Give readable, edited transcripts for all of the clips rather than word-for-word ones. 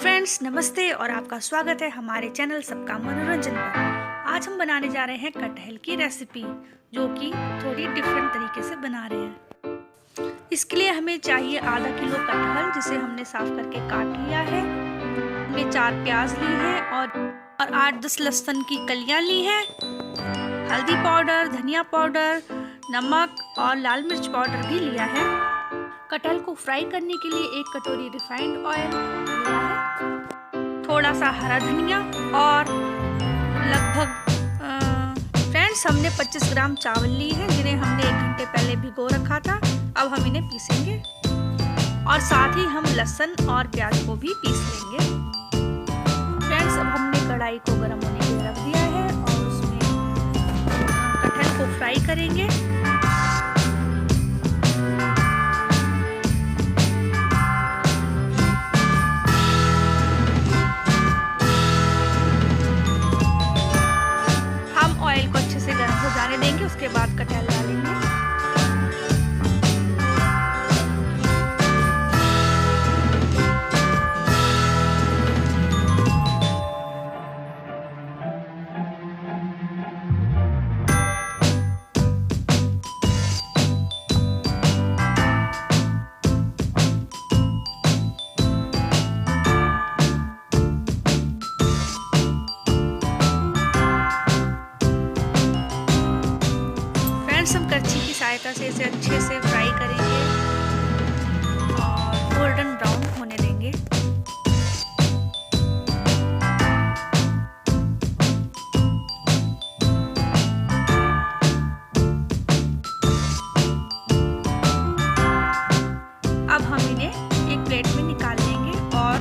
Friends नमस्ते और आपका स्वागत है हमारे चैनल सबका मनोरंजन पर। आज हम बनाने जा रहे हैं कटहल की रेसिपी, जो कि थोड़ी डिफरेंट तरीके से बना रहे हैं। इसके लिए हमें चाहिए आधा किलो कटहल, जिसे हमने साफ करके काट लिया है। हमने 4 प्याज ली है और 8-10 लहसुन की कलियां ली है। हल्दी पाउडर, धनिया पाउडर, नमक और लाल मिर्च पाउडर भी लिया है। कटहल को फ्राई करने के लिए 1 कटोरी रिफाइंड ऑयल लिया है, थोड़ा सा हरा धनिया और लगभग फ्रेंड्स हमने 25 ग्राम चावल ली है, जिन्हें हमने 1 घंटे पहले भिगो रखा था। अब हम इन्हें पीसेंगे और साथ ही हम लहसुन और प्याज को भी पीस लेंगे। फ्रेंड्स अब हमने कढ़ाई को गर्म होने के लिए रख दिया है और उसमें कटहल को फ्राई करेंगे। ऑयल को अच्छे से गर्म हो जाने देंगे, उसके बाद कटहल डालेंगे। हम करछी की सहायता से इसे अच्छे से फ्राई करेंगे और गोल्डन ब्राउन होने देंगे। अब हम इन्हें एक प्लेट में निकाल लेंगे और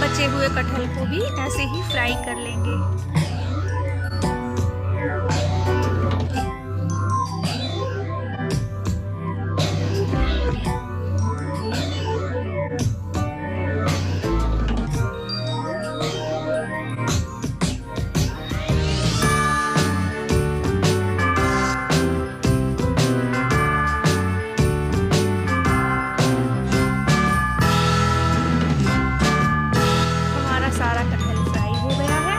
बचे हुए कटहल को भी ऐसे ही फ्राई कर लेंगे। सारा कटहल फ्राई हो गया है।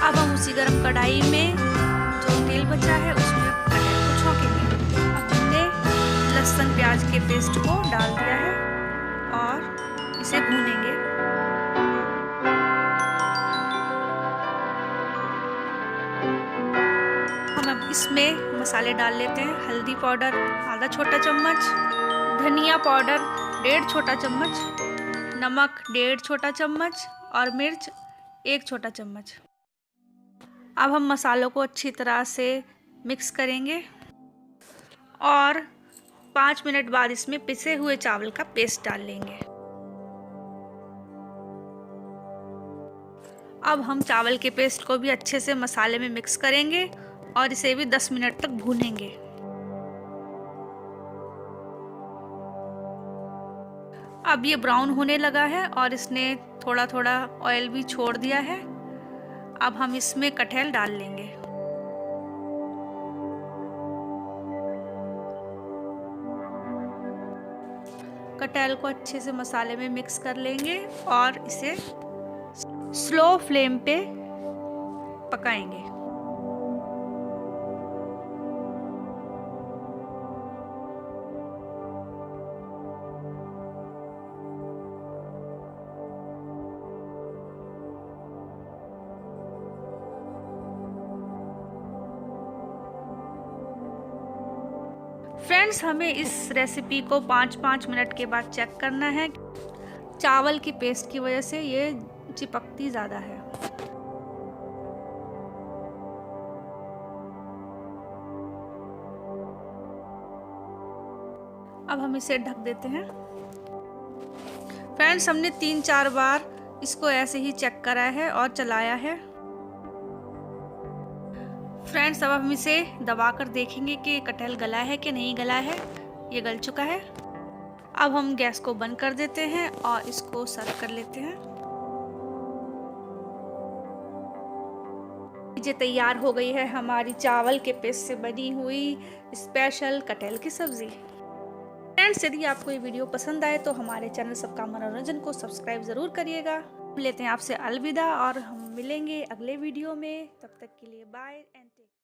अब हम उसी गरम कढ़ाई में जो तेल बचा है उसमें कटहल को छौंकेंगे। अब हमने लहसुन प्याज के पेस्ट को डाल दिया है और इसे भूनेंगे। हम अब इसमें मसाले डाल लेते हैं। हल्दी पाउडर आधा छोटा चम्मच, धनिया पाउडर 1.5 छोटा चम्मच, नमक 1.5 छोटा चम्मच और मिर्च 1 छोटा चम्मच। अब हम मसालों को अच्छी तरह से मिक्स करेंगे और 5 मिनट बाद इसमें पिसे हुए चावल का पेस्ट डाल लेंगे। अब हम चावल के पेस्ट को भी अच्छे से मसाले में मिक्स करेंगे और इसे भी 10 मिनट तक भूनेंगे। अब ये ब्राउन होने लगा है और इसने थोड़ा थोड़ा ऑयल भी छोड़ दिया है। अब हम इसमें कटहल डाल लेंगे। कटहल को अच्छे से मसाले में मिक्स कर लेंगे और इसे स्लो फ्लेम पे पकाएंगे। फ्रेंड्स हमें इस रेसिपी को 5-5 मिनट के बाद चेक करना है। चावल की पेस्ट की वजह से ये चिपकती ज़्यादा है। अब हम इसे ढक देते हैं। फ्रेंड्स हमने 3-4 बार इसको ऐसे ही चेक करा है और चलाया है। फ्रेंड्स अब हम इसे दबाकर देखेंगे कि कटहल गला है कि नहीं गला है। ये गल चुका है। अब हम गैस को बंद कर देते हैं और इसको सर्व कर लेते हैं। ये तैयार हो गई है हमारी चावल के पेस्ट से बनी हुई स्पेशल कटहल की सब्जी। फ्रेंड्स, यदि आपको ये वीडियो पसंद आए तो हमारे चैनल सबका मनोरंजन को सब्सक्राइब ज़रूर करिएगा। लेते हैं आपसे अलविदा और हम मिलेंगे अगले वीडियो में। तब तक के लिए बाय एंड टेक।